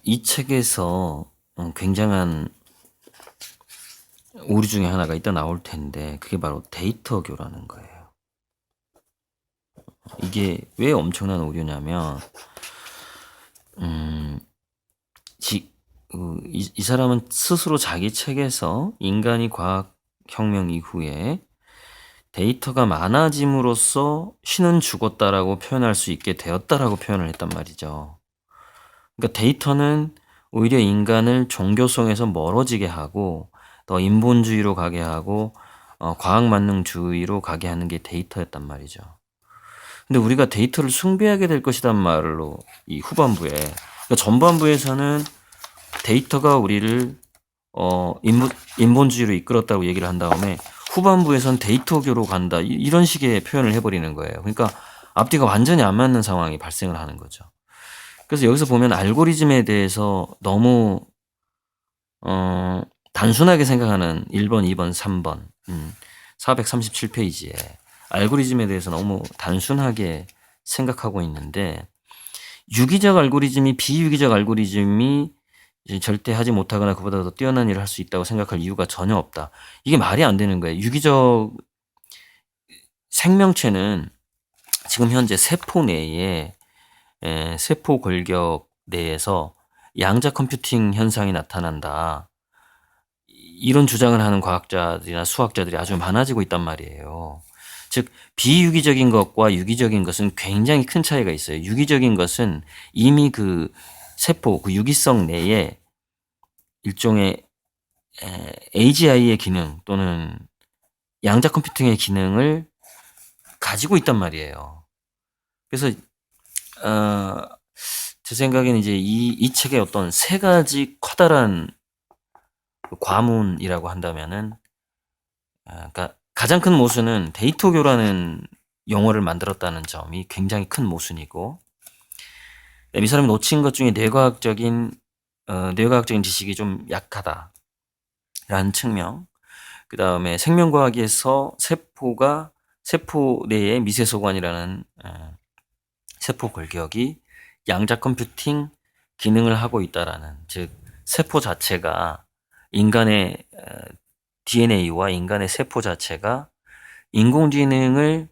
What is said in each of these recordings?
이 책에서 굉장한 오류 중에 하나가 이따 나올 텐데 그게 바로 데이터교라는 거예요. 이게 왜 엄청난 오류냐면 이 사람은 스스로 자기 책에서 인간이 과학혁명 이후에 데이터가 많아짐으로써 신은 죽었다라고 표현할 수 있게 되었다라고 표현을 했단 말이죠. 그러니까 데이터는 오히려 인간을 종교성에서 멀어지게 하고 더 인본주의로 가게 하고 과학만능주의로 가게 하는 게 데이터였단 말이죠. 근데 우리가 데이터를 숭배하게 될 것이란 말로 이 후반부에, 그러니까 전반부에서는 데이터가 우리를 인본주의로 이끌었다고 얘기를 한 다음에 후반부에선 데이터교로 간다 이런 식의 표현을 해버리는 거예요. 그러니까 앞뒤가 완전히 안 맞는 상황이 발생을 하는 거죠. 그래서 여기서 보면 알고리즘에 대해서 너무 단순하게 생각하는 1번, 2번, 3번 437페이지에 알고리즘에 대해서 너무 단순하게 생각하고 있는데 유기적 알고리즘이 비유기적 알고리즘이 절대 하지 못하거나 그보다 더 뛰어난 일을 할 수 있다고 생각할 이유가 전혀 없다. 이게 말이 안 되는 거예요. 유기적 생명체는 지금 현재 세포 내에 세포 골격 내에서 양자 컴퓨팅 현상이 나타난다. 이런 주장을 하는 과학자들이나 수학자들이 아주 많아지고 있단 말이에요. 즉 비유기적인 것과 유기적인 것은 굉장히 큰 차이가 있어요. 유기적인 것은 이미 그 세포, 그 유기성 내에 일종의 AGI의 기능 또는 양자 컴퓨팅의 기능을 가지고 있단 말이에요. 그래서 제 생각에는 이제 이 책의 어떤 세 가지 커다란 과문이라고 한다면은, 그러니까 가장 큰 모순은 데이터교라는 용어를 만들었다는 점이 굉장히 큰 모순이고, 이 사람이 놓친 것 중에 뇌과학적인 지식이 좀 약하다라는 측면, 그 다음에 생명과학에서 세포 내의 미세소관이라는 세포 골격이 양자 컴퓨팅 기능을 하고 있다라는, 즉 세포 자체가 인간의 DNA와 인간의 세포 자체가 인공지능을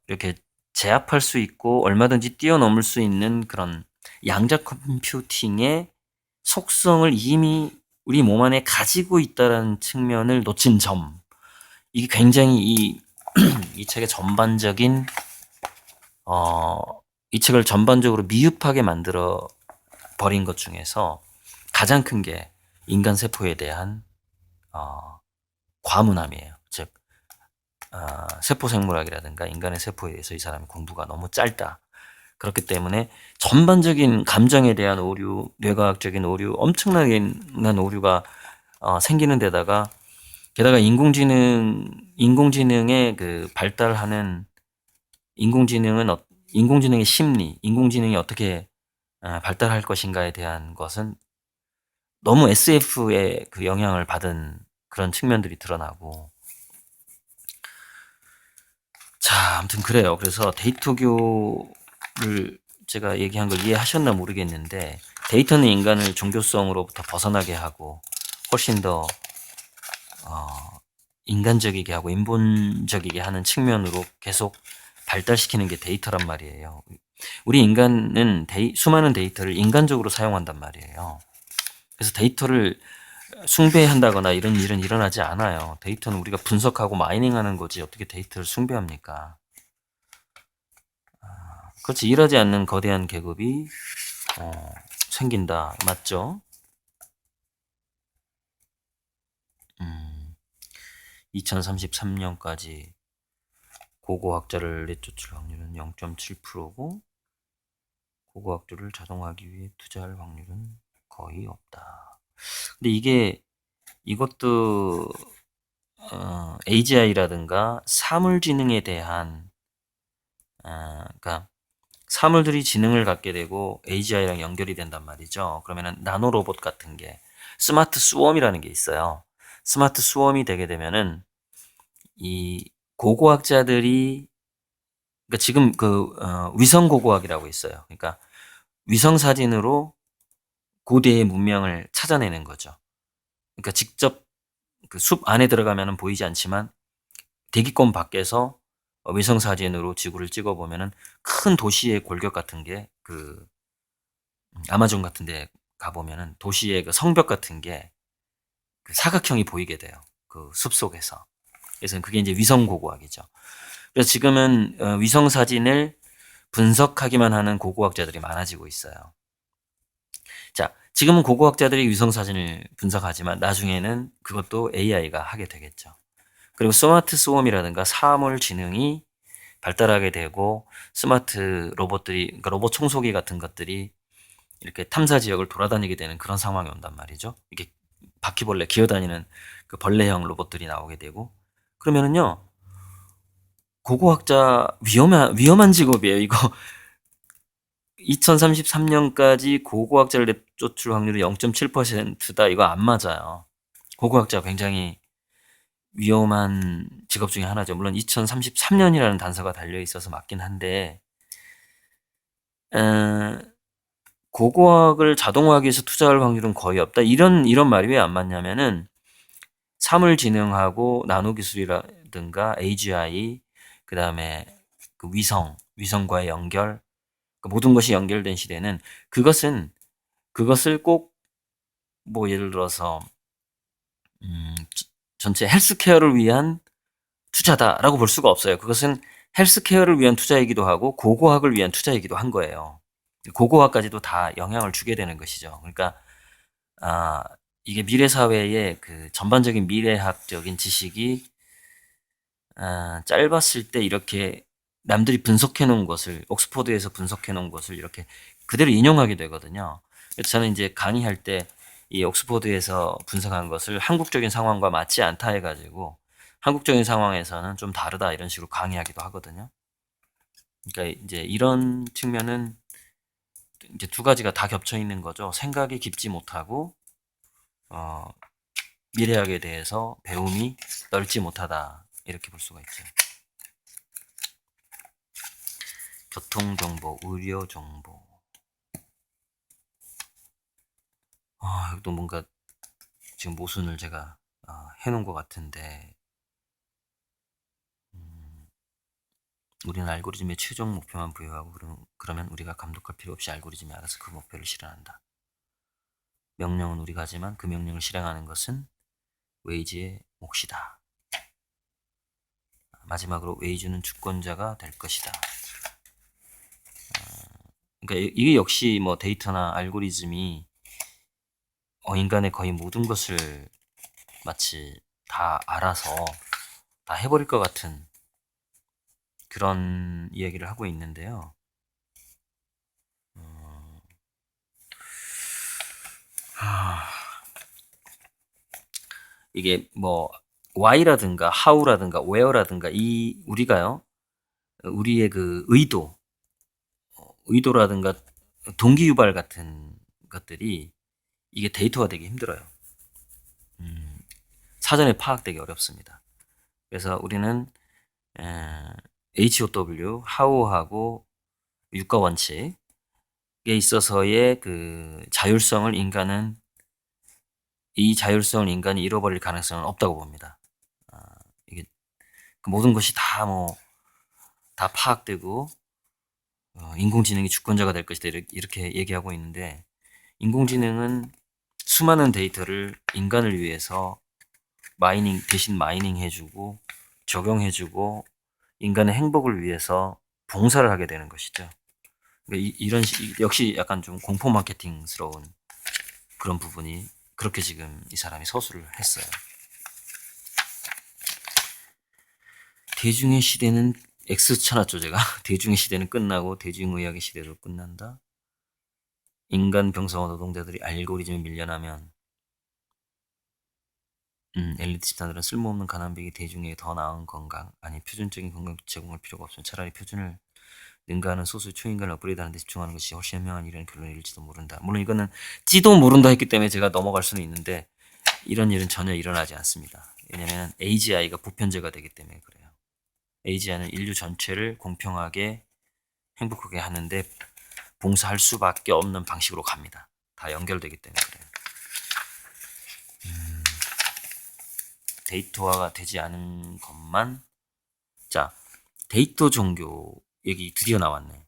이렇게 제압할 수 있고 얼마든지 뛰어넘을 수 있는 그런 양자 컴퓨팅의 속성을 이미 우리 몸 안에 가지고 있다는 측면을 놓친 점, 이게 굉장히 이 책의 전반적인 이 책을 전반적으로 미흡하게 만들어 버린 것 중에서 가장 큰 게 인간 세포에 대한 과문함이에요. 즉 세포 생물학이라든가 인간의 세포에 대해서 이 사람의 공부가 너무 짧다. 그렇기 때문에 전반적인 감정에 대한 오류, 뇌과학적인 오류, 엄청나게 오류가 생기는 데다가 게다가 인공지능의 그 발달하는 인공지능의 심리, 인공지능이 어떻게 발달할 것인가에 대한 것은 너무 SF의 그 영향을 받은 그런 측면들이 드러나고, 자, 아무튼 그래요. 그래서 데이터교를 제가 얘기한 걸 이해하셨나 모르겠는데, 데이터는 인간을 종교성으로부터 벗어나게 하고 훨씬 더 인간적이게 하고 인본적이게 하는 측면으로 계속 발달시키는 게 데이터란 말이에요. 우리 인간은 수많은 데이터를 인간적으로 사용한단 말이에요. 그래서 데이터를 숭배한다거나 이런 일은 일어나지 않아요. 데이터는 우리가 분석하고 마이닝하는 거지 어떻게 데이터를 숭배합니까? 그렇지, 일하지 않는 거대한 계급이 생긴다. 맞죠? 2033년까지 고고학자를 내쫓을 확률은 0.7%고 고고학자를 자동화하기 위해 투자할 확률은 거의 없다. 근데 이것도 AGI라든가 사물지능에 대한 그러니까 사물들이 지능을 갖게 되고 AGI랑 연결이 된단 말이죠. 그러면은 나노 로봇 같은 게 스마트 스웜이라는 게 있어요. 스마트 스웜이 되게 되면은 이 고고학자들이, 그러니까 지금 위성 고고학이라고 있어요. 그러니까 위성 사진으로 고대의 문명을 찾아내는 거죠. 그러니까 직접 그 숲 안에 들어가면은 보이지 않지만 대기권 밖에서 위성 사진으로 지구를 찍어보면은 큰 도시의 골격 같은 게 그 아마존 같은 데 가보면은 도시의 그 성벽 같은 게 그 사각형이 보이게 돼요. 그 숲 속에서. 그래서 그게 이제 위성 고고학이죠. 그래서 지금은 위성 사진을 분석하기만 하는 고고학자들이 많아지고 있어요. 자, 지금은 고고학자들이 위성 사진을 분석하지만 나중에는 그것도 AI가 하게 되겠죠. 그리고 스마트 스웜이라든가 사물 지능이 발달하게 되고 스마트 로봇들이, 그러니까 로봇 청소기 같은 것들이 이렇게 탐사 지역을 돌아다니게 되는 그런 상황이 온단 말이죠. 이게 바퀴벌레 기어다니는 그 벌레형 로봇들이 나오게 되고 그러면은요 고고학자 위험한 직업이에요. 이거 2033년까지 고고학자를 내쫓을 확률이 0.7%다. 이거 안 맞아요. 고고학자 굉장히 위험한 직업 중에 하나죠. 물론 2033년이라는 단서가 달려 있어서 맞긴 한데 고고학을 자동화하기 위해서 투자할 확률은 거의 없다. 이런 말이 왜 안 맞냐면은 사물지능하고 나노기술이라든가 AGI, 그 다음에 그 위성과의 연결, 그 모든 것이 연결된 시대는 그것을 꼭 뭐 예를 들어서 전체 헬스케어를 위한 투자다라고 볼 수가 없어요. 그것은 헬스케어를 위한 투자이기도 하고 고고학을 위한 투자이기도 한 거예요. 고고학까지도 다 영향을 주게 되는 것이죠. 그러니까 이게 미래 사회의 그 전반적인 미래학적인 지식이 짧았을 때 이렇게 남들이 분석해 놓은 것을 옥스퍼드에서 분석해 놓은 것을 이렇게 그대로 인용하게 되거든요. 그래서 저는 이제 강의할 때 이 옥스퍼드에서 분석한 것을 한국적인 상황과 맞지 않다 해가지고 한국적인 상황에서는 좀 다르다 이런 식으로 강의하기도 하거든요. 그러니까 이제 이런 측면은 이제 두 가지가 다 겹쳐 있는 거죠. 생각이 깊지 못하고 미래학에 대해서 배움이 넓지 못하다 이렇게 볼 수가 있죠. 교통정보, 의료정보. 이것도 뭔가 지금 모순을 제가 해놓은 것 같은데 우리는 알고리즘의 최종 목표만 부여하고 그러면 우리가 감독할 필요 없이 알고리즘이 알아서 그 목표를 실현한다. 명령은 우리가 하지만 그 명령을 실행하는 것은 웨이즈의 몫이다. 마지막으로 웨이즈는 주권자가 될 것이다. 그러니까 이게 역시 뭐 데이터나 알고리즘이 인간의 거의 모든 것을 마치 다 알아서 다 해버릴 것 같은 그런 이야기를 하고 있는데요. 이게 뭐 why라든가 how라든가 where라든가 이 우리가요 우리의 그 의도라든가 동기유발 같은 것들이 이게 데이터가 되기 힘들어요. 사전에 파악되기 어렵습니다. 그래서 우리는 HOW, how하고 유가 원칙에 있어서의 그 자율성을 인간이 잃어버릴 가능성은 없다고 봅니다. 이게 그 모든 것이 다 파악되고 인공지능이 주권자가 될 것이다 이렇게 얘기하고 있는데 인공지능은 수많은 데이터를 인간을 위해서 대신 마이닝 해주고 적용해주고 인간의 행복을 위해서 봉사를 하게 되는 것이죠. 그러니까 역시 약간 좀 공포 마케팅스러운 그런 부분이 그렇게 지금 이 사람이 서술을 했어요. 대중의 시대는 X 쳐놨죠 제가. 대중의 시대는 끝나고 대중의학의 시대로 끝난다. 인간 병사와 노동자들이 알고리즘에 밀려나면 엘리트 집단들은 쓸모없는 가난뱅이 대중에게 더 나은 건강 아니 표준적인 건강 제공할 필요가 없으면 차라리 표준을 능가하는 소수 초인간을 업그레이드하는 데 집중하는 것이 훨씬 현명한 일이라는 결론을 이룰지도 모른다. 물론 이거는 찌도 모른다 했기 때문에 제가 넘어갈 수는 있는데 이런 일은 전혀 일어나지 않습니다. 왜냐하면 AGI가 보편제가 되기 때문에 그래요. AGI는 인류 전체를 공평하게 행복하게 하는데 봉사할 수밖에 없는 방식으로 갑니다. 다 연결되기 때문에 그래요. 데이터화가 되지 않은 것만. 자, 데이터 종교 얘기 드디어 나왔네.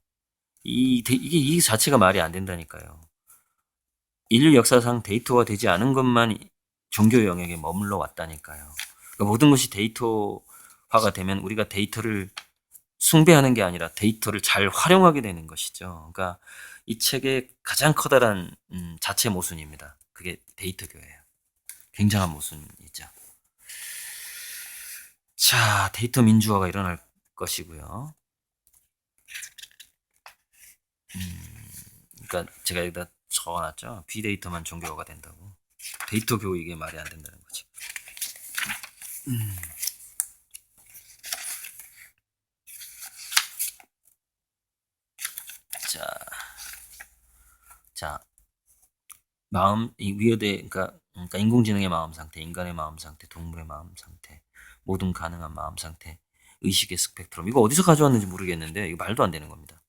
이 자체가 말이 안 된다니까요. 인류 역사상 데이터화 되지 않은 것만 종교 영역에 머물러 왔다니까요. 그러니까 모든 것이 데이터화가 되면 우리가 데이터를 숭배하는 게 아니라 데이터를 잘 활용하게 되는 것이죠. 그러니까 이 책의 가장 커다란 자체 모순입니다. 그게 데이터교예요. 굉장한 모순이죠. 자, 데이터 민주화가 일어날 것이고요. 그러니까 제가 여기다 적어놨죠. 빅데이터만 종교화가 된다고. 데이터 교육 이게 말이 안 된다는 거지. 자, 이 위어대, 그러니까 인공지능의 마음 상태, 인간의 마음 상태, 동물의 마음 상태, 모든 가능한 마음 상태, 의식의 스펙트럼. 이거 어디서 가져왔는지 모르겠는데 이거 말도 안 되는 겁니다.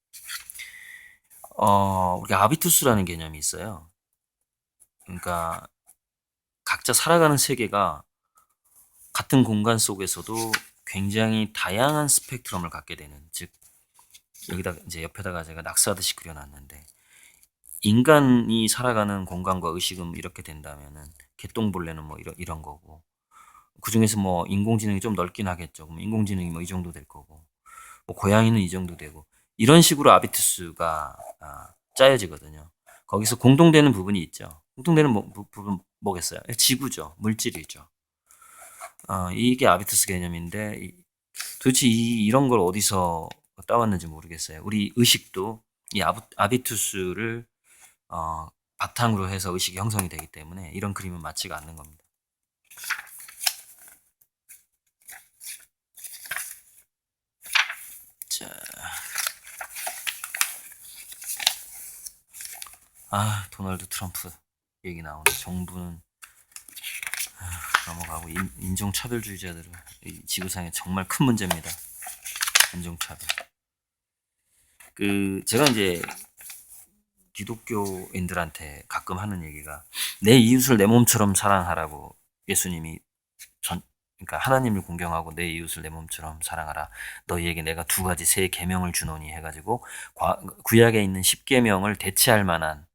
우리가 아비투스라는 개념이 있어요. 그러니까 각자 살아가는 세계가 같은 공간 속에서도 굉장히 다양한 스펙트럼을 갖게 되는, 즉 여기다 이제 옆에다가 제가 낙서하듯이 그려놨는데, 인간이 살아가는 공간과 의식은 이렇게 된다면은 개똥벌레는 뭐 이런 거고, 그 중에서 뭐 인공지능이 좀 넓긴 하겠죠. 그럼 인공지능이 뭐 이 정도 될 거고, 뭐 고양이는 이 정도 되고, 이런 식으로 아비투스가 짜여지거든요. 거기서 공통되는 부분이 있죠. 공통되는 부분 뭐겠어요? 지구죠. 물질이죠. 이게 아비투스 개념인데, 도대체 이런 걸 어디서 따왔는지 모르겠어요. 우리 의식도 이 아비투스를 바탕으로 해서 의식이 형성이 되기 때문에 이런 그림은 맞지가 않는 겁니다. 자, 도널드 트럼프 얘기 나오네. 정부는 넘어가고, 인종차별주의자들은 이 지구상에 정말 큰 문제입니다. 인종차별. 제가 이제 기독교인들한테 가끔 하는 얘기가, 내 이웃을 내 몸처럼 사랑하라고 예수님이 그러니까 하나님을 공경하고 내 이웃을 내 몸처럼 사랑하라. 너희에게 내가 두 가지 새 계명을 주노니 해가지고 구약에 있는 10계명을 대체할 만한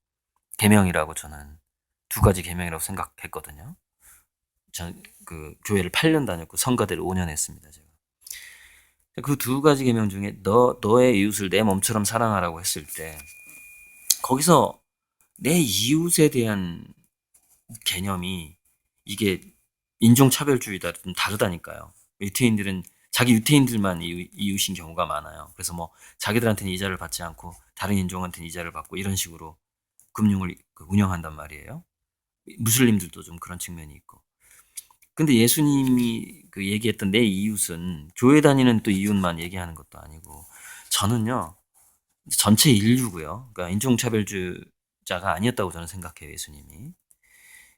계명이라고 저는 두 가지 계명이라고 생각했거든요. 전 교회를 8년 다녔고 성가대를 5년 했습니다. 제가. 그 두 가지 계명 중에 너의 이웃을 내 몸처럼 사랑하라고 했을 때, 거기서 내 이웃에 대한 개념이 이게 인종차별주의다 좀 다르다니까요. 유태인들은 자기 유태인들만 이웃인 경우가 많아요. 그래서 뭐 자기들한테는 이자를 받지 않고 다른 인종한테는 이자를 받고 이런 식으로 금융을 운영한단 말이에요. 무슬림들도 좀 그런 측면이 있고. 근데 예수님이 얘기했던 내 이웃은 교회 다니는 또 이웃만 얘기하는 것도 아니고, 저는요 전체 인류고요. 그러니까 인종차별주의자가 아니었다고 저는 생각해요, 예수님이.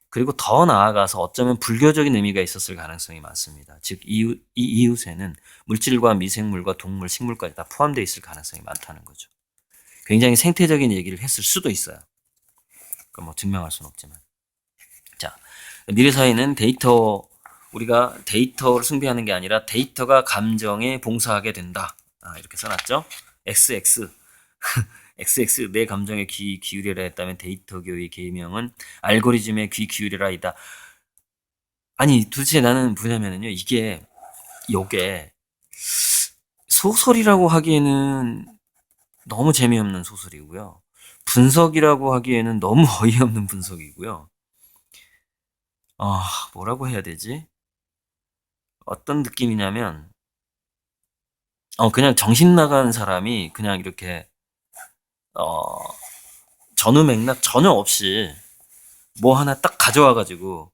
그리고 더 나아가서 어쩌면 불교적인 의미가 있었을 가능성이 많습니다. 즉 이 이웃에는 물질과 미생물과 동물, 식물까지 다 포함되어 있을 가능성이 많다는 거죠. 굉장히 생태적인 얘기를 했을 수도 있어요. 뭐 증명할 수는 없지만. 자, 미래사회는 우리가 데이터를 숭배하는 게 아니라 데이터가 감정에 봉사하게 된다. 이렇게 써놨죠. XX. XX, 내 감정에 귀 기울여라 했다면 데이터교의 계명은 알고리즘에 귀 기울여라이다. 아니, 도대체 나는 뭐냐면요, 요게 소설이라고 하기에는 너무 재미없는 소설이고요. 분석이라고 하기에는 너무 어이없는 분석이고요. 뭐라고 해야 되지? 어떤 느낌이냐면, 그냥 정신 나간 사람이 그냥 이렇게, 전후 맥락 전혀 없이 뭐 하나 딱 가져와가지고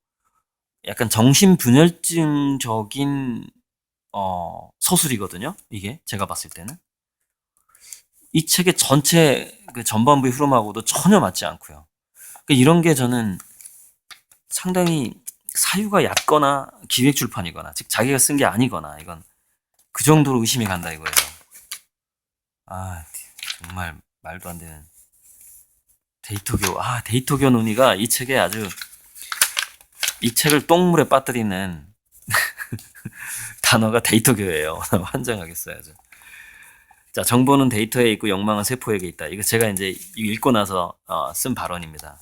약간 정신분열증적인 서술이거든요. 이게 제가 봤을 때는 이 책의 전체 전반부의 흐름하고도 전혀 맞지 않고요. 이런 게 저는 상당히 사유가 얕거나 기획출판이거나, 즉 자기가 쓴 게 아니거나, 이건 그 정도로 의심이 간다 이거예요. 정말 말도 안 되는. 데이터교 논의가 이 책에 아주, 이 책을 똥물에 빠뜨리는 단어가 데이터교예요. 환장하겠어요, 아주. 자, 정보는 데이터에 있고 욕망은 세포에게 있다. 이거 제가 이제 읽고 나서 쓴 발언입니다.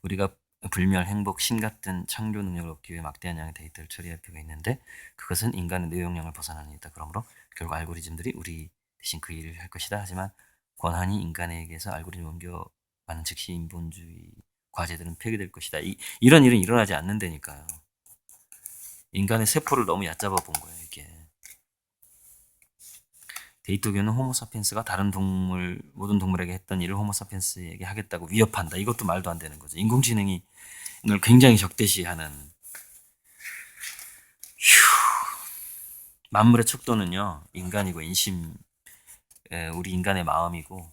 우리가 불멸, 행복, 신 같은 창조 능력을 얻기 위해 막대한 양의 데이터를 처리할 필요가 있는데 그것은 인간의 뇌용량을 벗어나는 일이다. 그러므로 결국 알고리즘들이 우리 대신 그 일을 할 것이다. 하지만 권한이 인간에게서 알고리즘을 옮겨가는 즉시 인본주의 과제들은 폐기될 것이다. 이런 일은 일어나지 않는다니까요. 인간의 세포를 너무 얕잡아 본 거예요, 이게. 데이터교는 호모사피엔스가 다른 동물, 모든 동물에게 했던 일을 호모사피엔스에게 하겠다고 위협한다. 이것도 말도 안 되는 거죠. 인공지능이 이걸 굉장히 적대시하는. 만물의 척도는요, 인간이고 인심, 우리 인간의 마음이고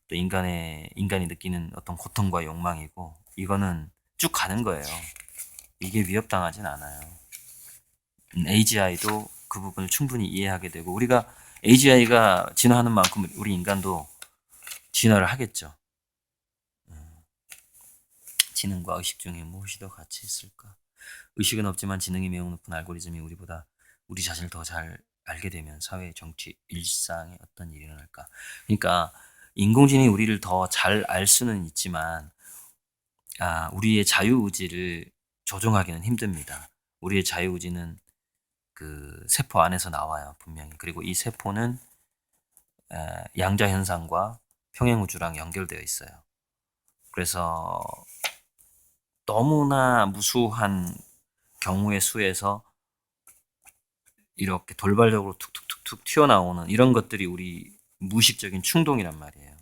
또 인간이 느끼는 어떤 고통과 욕망이고 이거는 쭉 가는 거예요. 이게 위협당하진 않아요. AGI도 그 부분을 충분히 이해하게 되고 우리가 AGI가 진화하는 만큼 우리 인간도 진화를 하겠죠. 지능과 의식 중에 무엇이 더 가치 있을까? 의식은 없지만 지능이 매우 높은 알고리즘이 우리보다 우리 자신을 더 잘 알게 되면 사회, 정치, 일상에 어떤 일이 일어날까? 그러니까 인공지능이 우리를 더 잘 알 수는 있지만 우리의 자유의지를 조종하기는 힘듭니다. 우리의 자유의지는 그 세포 안에서 나와요, 분명히. 그리고 이 세포는 양자 현상과 평행우주랑 연결되어 있어요. 그래서 너무나 무수한 경우의 수에서 이렇게 돌발적으로 툭툭툭툭 튀어나오는 이런 것들이 우리 무의식적인 충동이란 말이에요.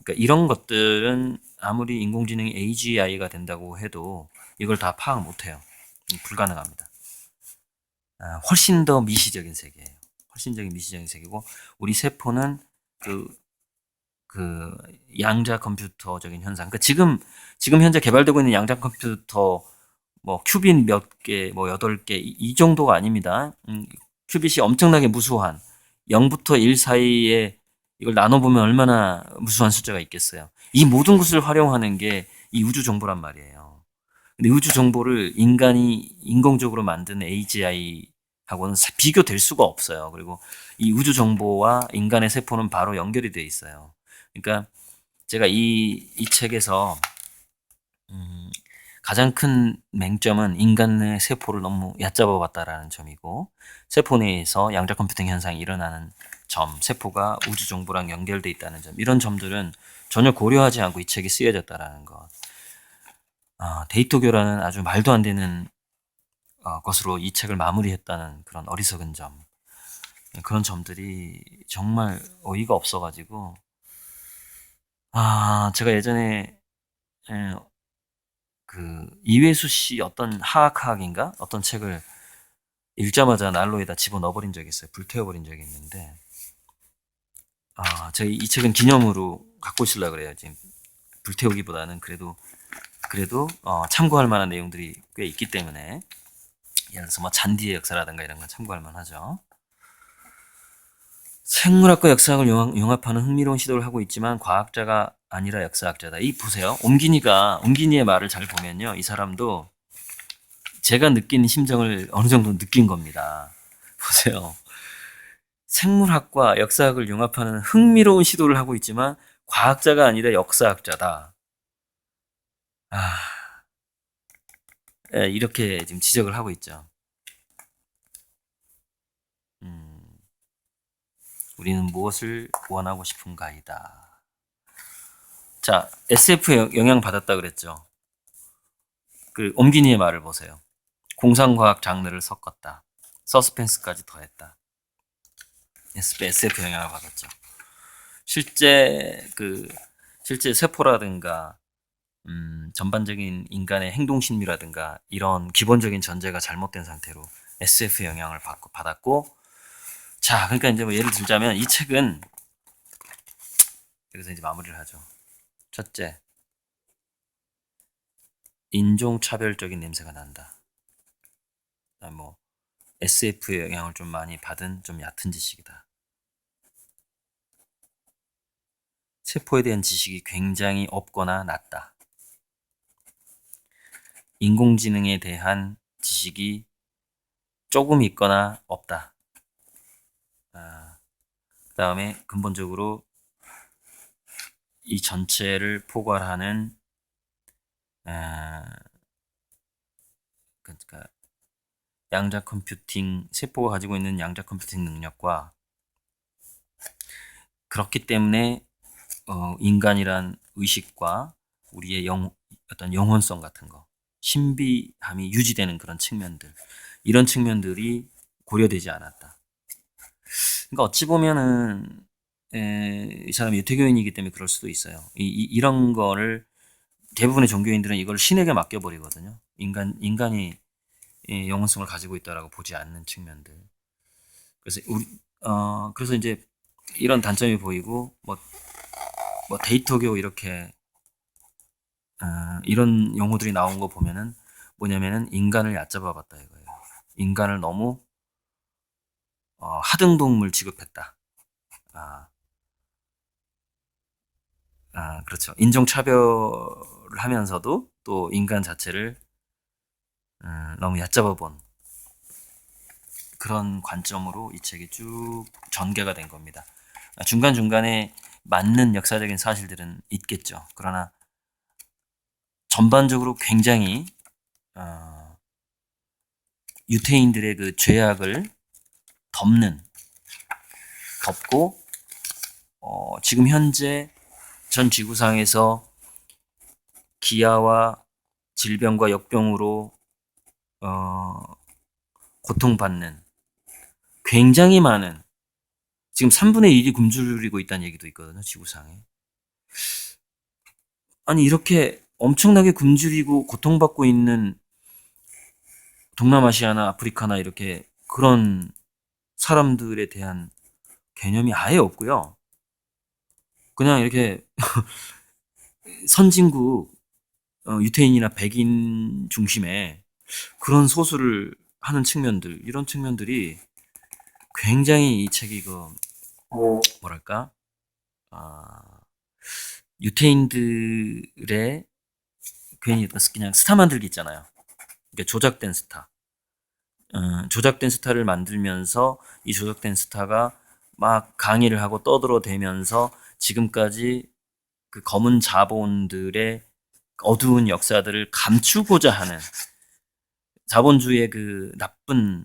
그러니까 이런 것들은 아무리 인공지능이 AGI가 된다고 해도 이걸 다 파악 못해요. 불가능합니다. 훨씬 더 미시적인 세계예요. 훨씬적인 미시적인 세계고 우리 세포는 그 양자 컴퓨터적인 현상. 그러니까 지금 현재 개발되고 있는 양자 컴퓨터 뭐 큐빗 몇 개, 뭐 8개 이 정도가 아닙니다. 큐빗이 엄청나게 무수한 0부터 1 사이에 이걸 나눠보면 얼마나 무수한 숫자가 있겠어요. 이 모든 것을 활용하는 게 이 우주 정보란 말이에요. 근데 우주 정보를 인간이 인공적으로 만든 AGI하고는 비교될 수가 없어요. 그리고 이 우주 정보와 인간의 세포는 바로 연결이 되어 있어요. 그러니까 제가 이 책에서 가장 큰 맹점은 인간의 세포를 너무 얕잡아 봤다라는 점이고 세포 내에서 양자 컴퓨팅 현상이 일어나는 점, 세포가 우주 정보랑 연결돼 있다는 점 이런 점들은 전혀 고려하지 않고 이 책이 쓰여졌다라는 것. 데이터교라는 아주 말도 안 되는 것으로 이 책을 마무리했다는 그런 어리석은 점. 그런 점들이 정말 어이가 없어가지고 제가 예전에 그 이회수 씨 어떤 하학인가 어떤 책을 읽자마자 난로에다 집어 넣어버린 적이 있어요. 불태워버린 적이 있는데 제가 이 책은 기념으로 갖고 있으려고 그래요. 지금 불태우기보다는 그래도 참고할 만한 내용들이 꽤 있기 때문에 예를 들어서 뭐 잔디의 역사라든가 이런 건 참고할 만하죠. 생물학과 역사학을 융합하는 흥미로운 시도를 하고 있지만 과학자가 아니라 역사학자다. 이 보세요. 옴기니의 말을 잘 보면요. 이 사람도 제가 느낀 심정을 어느 정도 느낀 겁니다. 보세요. 생물학과 역사학을 융합하는 흥미로운 시도를 하고 있지만 과학자가 아니라 역사학자다. 이렇게 지금 지적을 하고 있죠. 우리는 무엇을 원하고 싶은가이다. 자, SF 영향 받았다 그랬죠. 그 옴기니의 말을 보세요. 공상과학 장르를 섞었다. 서스펜스까지 더했다. SF 영향을 받았죠. 실제 세포라든가 전반적인 인간의 행동 심리라든가 이런 기본적인 전제가 잘못된 상태로 SF 영향을 받았고 자, 그러니까 이제 뭐 예를 들자면 이 책은 여기서 이제 마무리를 하죠. 첫째, 인종차별적인 냄새가 난다. 뭐 SF의 영향을 좀 많이 받은 좀 얕은 지식이다. 세포에 대한 지식이 굉장히 없거나 낮다. 인공지능에 대한 지식이 조금 있거나 없다. 그 다음에 근본적으로 이 전체를 포괄하는 그러니까 양자 컴퓨팅, 세포가 가지고 있는 양자 컴퓨팅 능력과 그렇기 때문에 인간이란 의식과 우리의 어떤 영혼성 같은 거, 신비함이 유지되는 그런 측면들, 이런 측면들이 고려되지 않았다. 그러니까 어찌 보면은 이 사람이 유태교인이기 때문에 그럴 수도 있어요. 이런 거를 대부분의 종교인들은 이걸 신에게 맡겨버리거든요. 인간이 영혼성을 가지고 있다라고 보지 않는 측면들. 그래서 그래서 이제 이런 단점이 보이고 뭐 데이터교 이렇게 이런 용어들이 나온 거 보면은 뭐냐면은 인간을 얕잡아봤다 이거예요. 인간을 너무 하등동물 취급했다. 그렇죠. 인종차별을 하면서도 또 인간 자체를 너무 얕잡아본 그런 관점으로 이 책이 쭉 전개가 된 겁니다. 중간중간에 맞는 역사적인 사실들은 있겠죠. 그러나 전반적으로 굉장히 유태인들의 그 죄악을 덮고 지금 현재 전 지구상에서 기아와 질병과 역병으로 고통받는 굉장히 많은, 지금 3분의 1이 굶주리고 있다는 얘기도 있거든요, 지구상에. 아니 이렇게 엄청나게 굶주리고 고통받고 있는 동남아시아나 아프리카나 이렇게 그런 사람들에 대한 개념이 아예 없고요. 그냥 이렇게 선진국 유태인이나 백인 중심의 그런 소수를 하는 측면들, 이런 측면들이 굉장히 이 책이 뭐랄까 유태인들의 괜히 그냥 스타 만들기 있잖아요. 그러니까 조작된 스타. 조작된 스타를 만들면서 이 조작된 스타가 막 강의를 하고 떠들어대면서 지금까지 그 검은 자본들의 어두운 역사들을 감추고자 하는 자본주의의 그 나쁜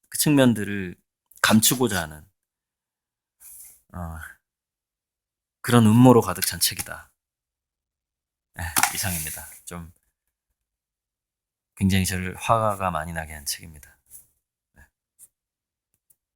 그 측면들을 감추고자 하는 그런 음모로 가득 찬 책이다. 이상입니다. 좀 굉장히 저를 화가 많이 나게 한 책입니다.